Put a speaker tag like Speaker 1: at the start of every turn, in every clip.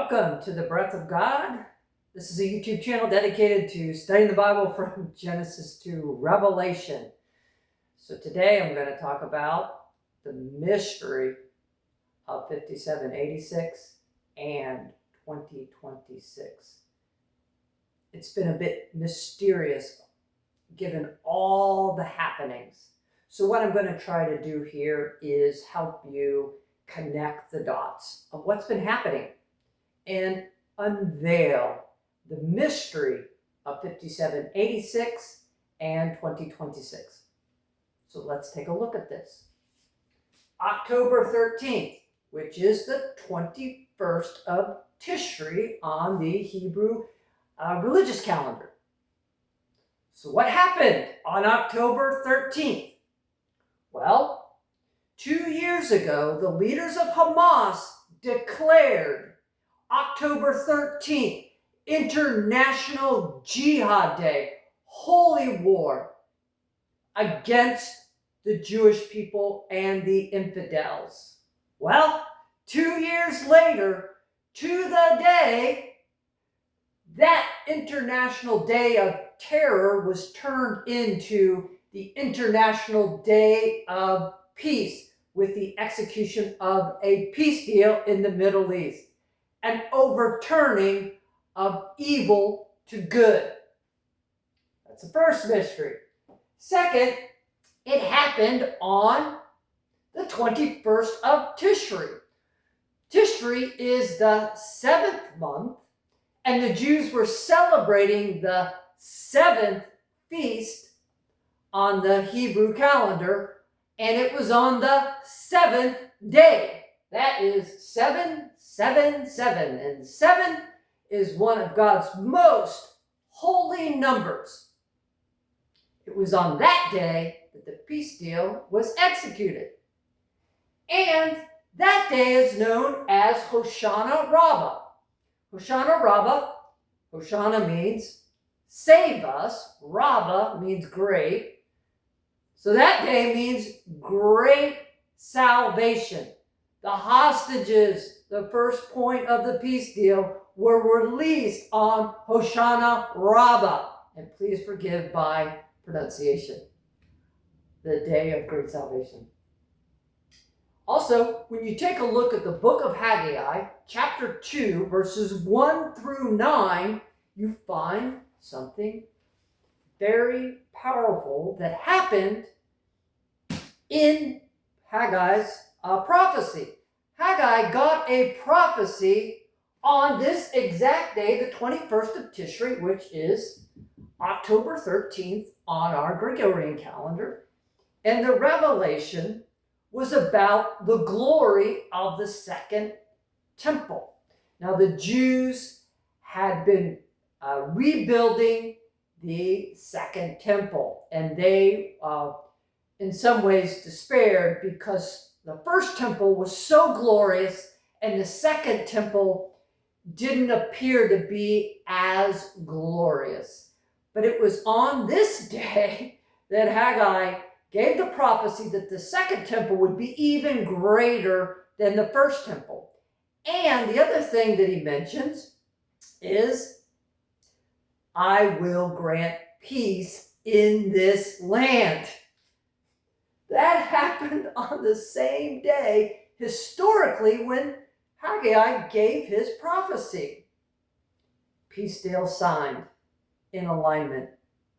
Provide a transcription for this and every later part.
Speaker 1: Welcome to the Breath of God. This is a YouTube channel dedicated to studying the Bible from Genesis to Revelation. So today I'm going to talk about the mystery of 5786 and 2026. It's been a bit mysterious given all the happenings. So what I'm going to try to do here is help you connect the dots of what's been happening and unveil the mystery of 5786 and 2026. So let's take a look at this. October 13th, which is the 21st of Tishri on the Hebrew religious calendar. So what happened on October 13th? Well, 2 years ago, the leaders of Hamas declared October 13th, International Jihad Day, holy war against the Jewish people and the infidels. Well, 2 years later, to the day, that International Day of Terror was turned into the International Day of Peace with the execution of a peace deal in the Middle East. An overturning of evil to good. That's the first mystery. Second, it happened on the 21st of Tishri. Tishri is the 7th month, and the Jews were celebrating the 7th feast on the Hebrew calendar, and it was on the 7th day. That is 777, and 7 is one of God's most holy numbers. It was on that day that the peace deal was executed. And that day is known as Hoshana Rabbah. Hoshana Rabbah, Hoshana means save us, Rabbah means great. So that day means great salvation. The hostages, the first point of the peace deal, were released on Hoshana Rabbah. And please forgive my pronunciation. The day of great salvation. Also, when you take a look at the book of Haggai, chapter 2, verses 1 through 9, you find something very powerful that happened in Haggai's prophecy. Haggai got a prophecy on this exact day, the 21st of Tishri, which is October 13th on our Gregorian calendar. And the revelation was about the glory of the second temple. Now, the Jews had been rebuilding the second temple, and they, in some ways, despaired because the first temple was so glorious and the second temple didn't appear to be as glorious. But it was on this day that Haggai gave the prophecy that the second temple would be even greater than the first temple. And the other thing that he mentions is, I will grant peace in this land. That happened on the same day, historically, when Haggai gave his prophecy. Peace deal signed in alignment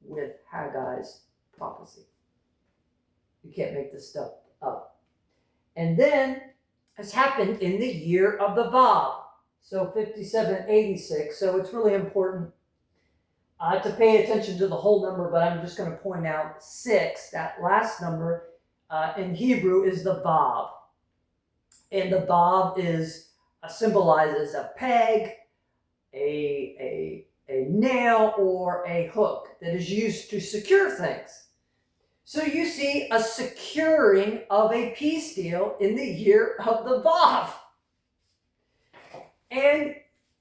Speaker 1: with Haggai's prophecy. You can't make this stuff up. And then it's happened in the year of the Vav. So 5786. So it's really important to pay attention to the whole number, but I'm just going to point out 6. That last number in Hebrew is the Vav. And the Vav is symbolizes a peg, a nail, or a hook that is used to secure things. So you see a securing of a peace deal in the year of the Vav. And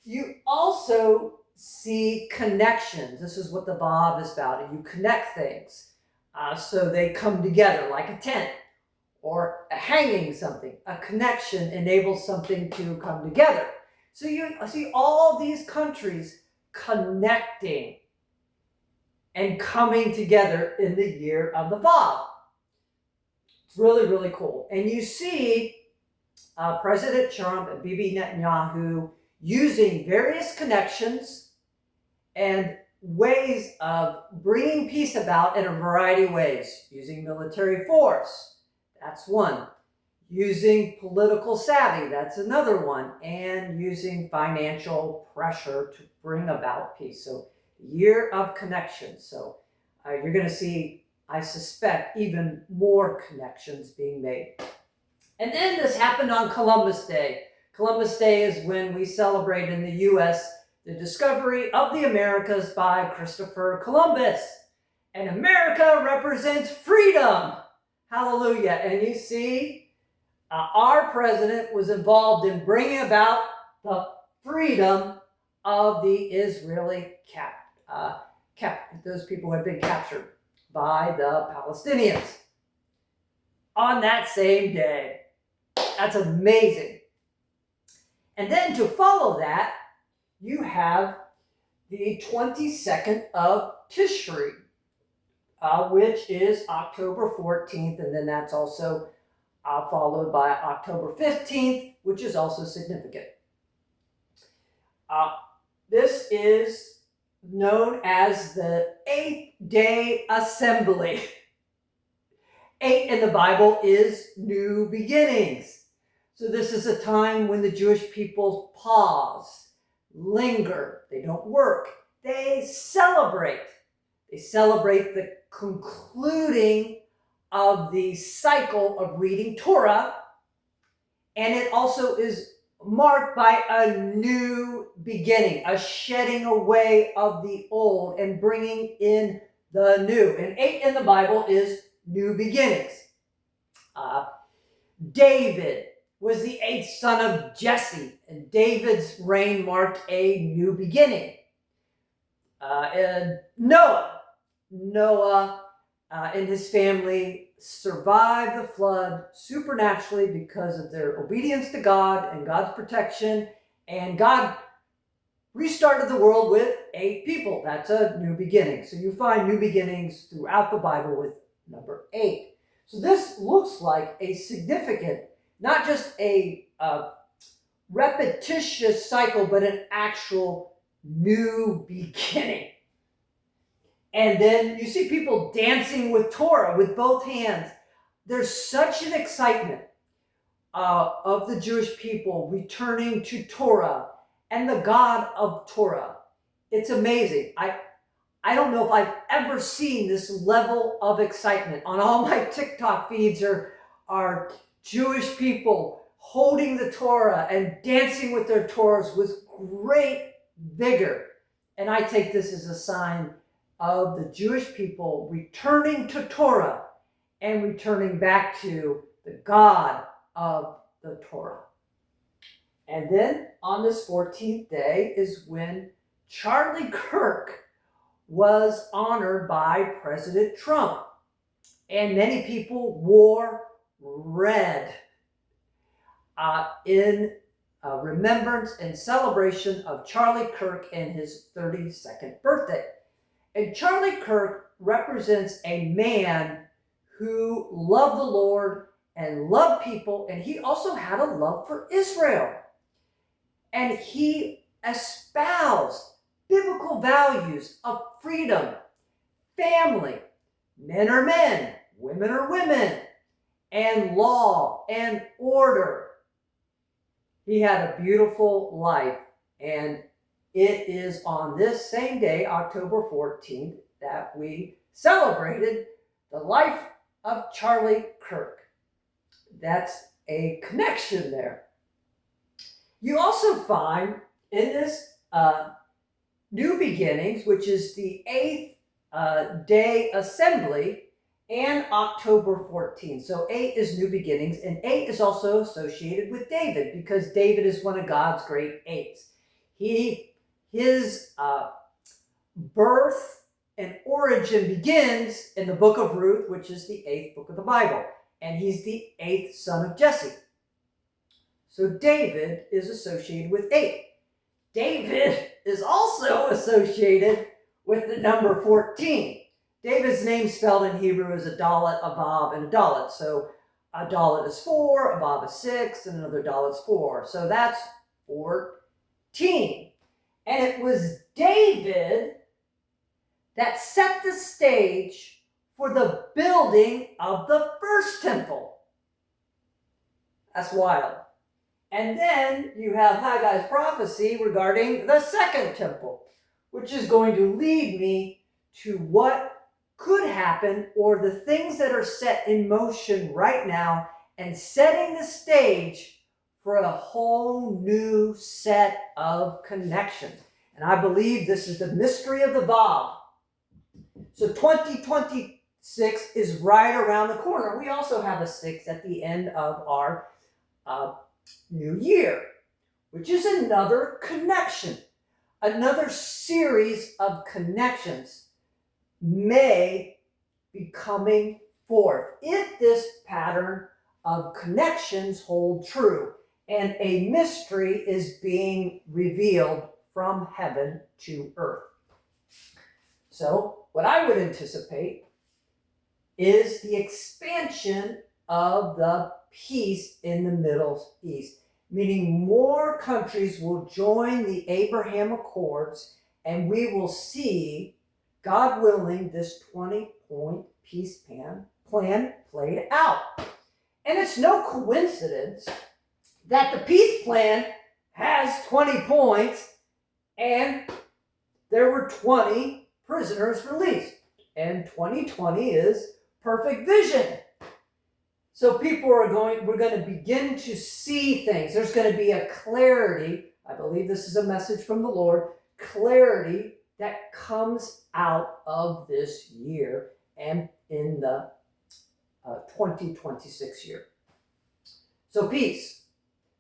Speaker 1: you also see connections. This is what the Vav is about. You connect things so they come together like a tent or hanging something. A connection enables something to come together. So you see all these countries connecting and coming together in the year of the Vav. It's really, really cool. And you see President Trump and Bibi Netanyahu using various connections and ways of bringing peace about in a variety of ways. Using military force, that's one. Using political savvy, that's another one. And using financial pressure to bring about peace. So, year of connection. So, you're going to see, I suspect, even more connections being made. And then this happened on Columbus Day. Columbus Day is when we celebrate in the U.S. the discovery of the Americas by Christopher Columbus. And America represents freedom. Hallelujah. And you see, our president was involved in bringing about the freedom of the Israeli those people who had been captured by the Palestinians on that same day. That's amazing. And then to follow that, you have the 22nd of Tishri, which is October 14th, and then that's also followed by October 15th, which is also significant. This is known as the 8-day assembly. 8 in the Bible is new beginnings. So this is a time when the Jewish people pause, linger, they don't work, they celebrate. They celebrate the concluding of the cycle of reading Torah, and it also is marked by a new beginning, a shedding away of the old and bringing in the new. And 8 in the Bible is new beginnings. David was the 8th son of Jesse, and David's reign marked a new beginning. And Noah and his family survived the flood supernaturally because of their obedience to God and God's protection, and God restarted the world with 8 people. That's a new beginning. So you find new beginnings throughout the Bible with number 8. So this looks like a significant, not just a repetitious cycle, but an actual new beginning. And then you see people dancing with Torah with both hands. There's such an excitement of the Jewish people returning to Torah and the God of Torah. It's amazing. I don't know if I've ever seen this level of excitement. On all my TikTok feeds are Jewish people holding the Torah and dancing with their Torahs with great vigor. And I take this as a sign of the Jewish people returning to Torah and returning back to the God of the Torah. And then on this 14th day is when Charlie Kirk was honored by President Trump. And many people wore red in remembrance and celebration of Charlie Kirk and his 32nd birthday. And Charlie Kirk represents a man who loved the Lord and loved people, and he also had a love for Israel. And he espoused biblical values of freedom, family, men are men, women are women, and law and order. He had a beautiful life, and it is on this same day, October 14th, that we celebrated the life of Charlie Kirk. That's a connection there. You also find in this New Beginnings, which is the 8th day assembly, and October 14th. So 8 is New Beginnings, and 8 is also associated with David, because David is one of God's great 8s. His birth and origin begins in the book of Ruth, which is the 8th book of the Bible, and he's the 8th son of Jesse. So David is associated with 8. David is also associated with the number 14. David's name spelled in Hebrew is a dalet, a vav, and a dalet. So a dalet is 4, a vav is 6, and another dalet is 4. So that's 14. And it was David that set the stage for the building of the first temple. That's wild. And then you have Haggai's prophecy regarding the second temple, which is going to lead me to what could happen, or the things that are set in motion right now and setting the stage for a whole new set of connections. And I believe this is the mystery of the Vav. So 2026 is right around the corner. We also have a 6 at the end of our new year, which is another connection, another series of connections may be coming forth if this pattern of connections hold true and a mystery is being revealed from heaven to earth. So what I would anticipate is the expansion of the peace in the Middle East, meaning more countries will join the Abraham Accords, and we will see, God willing, this 20-point peace plan played out. And it's no coincidence that the peace plan has 20 points and there were 20 prisoners released. And 2020 is perfect vision. So we're going to begin to see things. There's going to be a clarity. I believe this is a message from the Lord. Clarity that comes out of this year and in the 2026 year. So peace,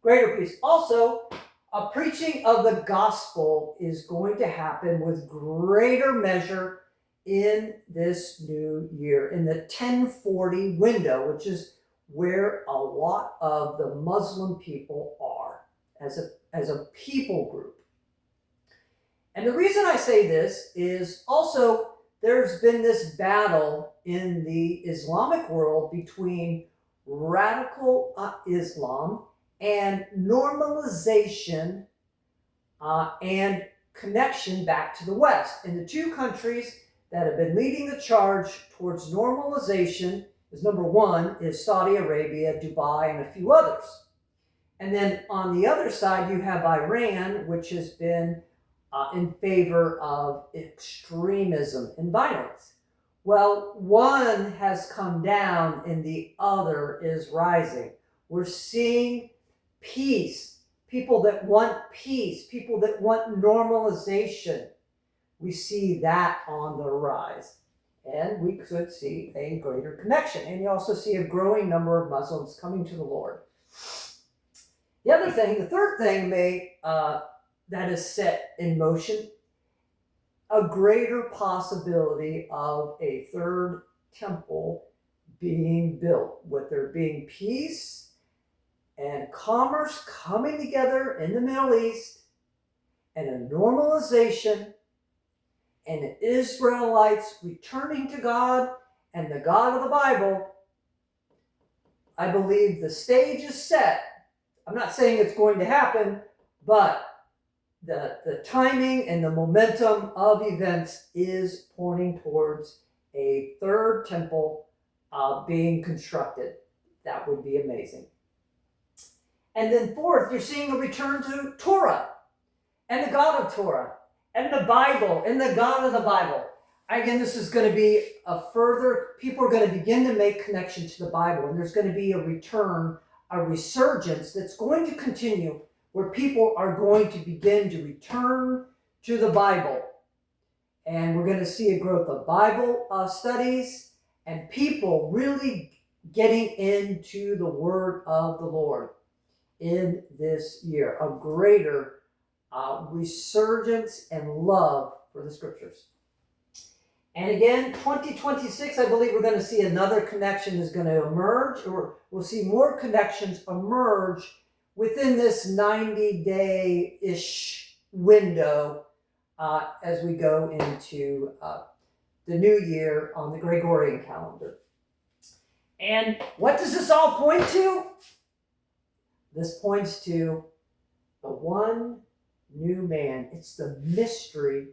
Speaker 1: greater peace. Also, a preaching of the gospel is going to happen with greater measure in this new year, in the 1040 window, which is where a lot of the Muslim people are as a people group. And the reason I say this is also there's been this battle in the Islamic world between radical Islam and normalization and connection back to the West. And the two countries that have been leading the charge towards normalization is, number one, is Saudi Arabia, Dubai, and a few others. And then on the other side, you have Iran, which has been in favor of extremism and violence. Well, one has come down and the other is rising. We're seeing peace, people that want peace, people that want normalization. We see that on the rise. And we could see a greater connection. And you also see a growing number of Muslims coming to the Lord. The third thing that is set in motion, a greater possibility of a third temple being built, with there being peace and commerce coming together in the Middle East, and a normalization, and the Israelites returning to God and the God of the Bible. I believe the stage is set. I'm not saying it's going to happen, but the timing and the momentum of events is pointing towards a third temple being constructed. That would be amazing. And then fourth, you're seeing a return to Torah and the God of Torah and the Bible and the God of the Bible. Again, this is going to be a further, people are going to begin to make connection to the Bible, and there's going to be a return, a resurgence that's going to continue, where people are going to begin to return to the Bible. And we're going to see a growth of Bible studies and people really getting into the word of the Lord in this year. A greater resurgence and love for the scriptures. And again, 2026, I believe we're going to see another connection is going to emerge, or we'll see more connections emerge within this 90-day-ish window as we go into the new year on the Gregorian calendar. And what does this all point to? This points to the one new man. It's the mystery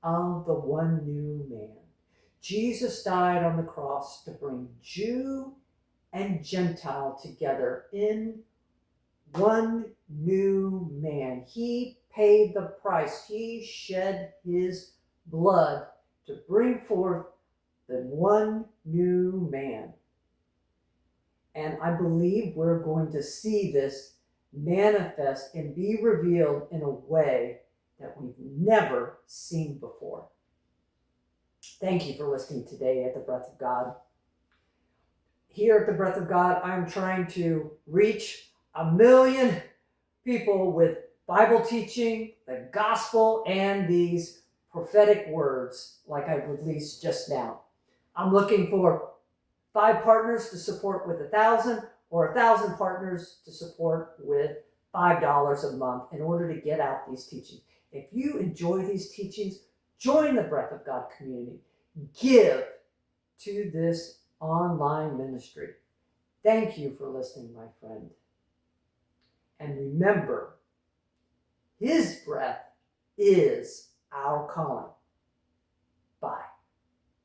Speaker 1: of the one new man. Jesus died on the cross to bring Jew and Gentile together in one new man. He paid the price. He shed his blood to bring forth the one new man. And I believe we're going to see this manifest and be revealed in a way that we've never seen before. Thank you for listening today at the Breath of God. Here at the Breath of God, I'm trying to reach 1 million people with Bible teaching, the gospel, and these prophetic words like I released just now. I'm looking for 5 partners to support with 1,000 or 1,000 partners to support with $5 a month in order to get out these teachings. If you enjoy these teachings, join the Breath of God community. Give to this online ministry. Thank you for listening, my friend. And remember, His breath is our calling.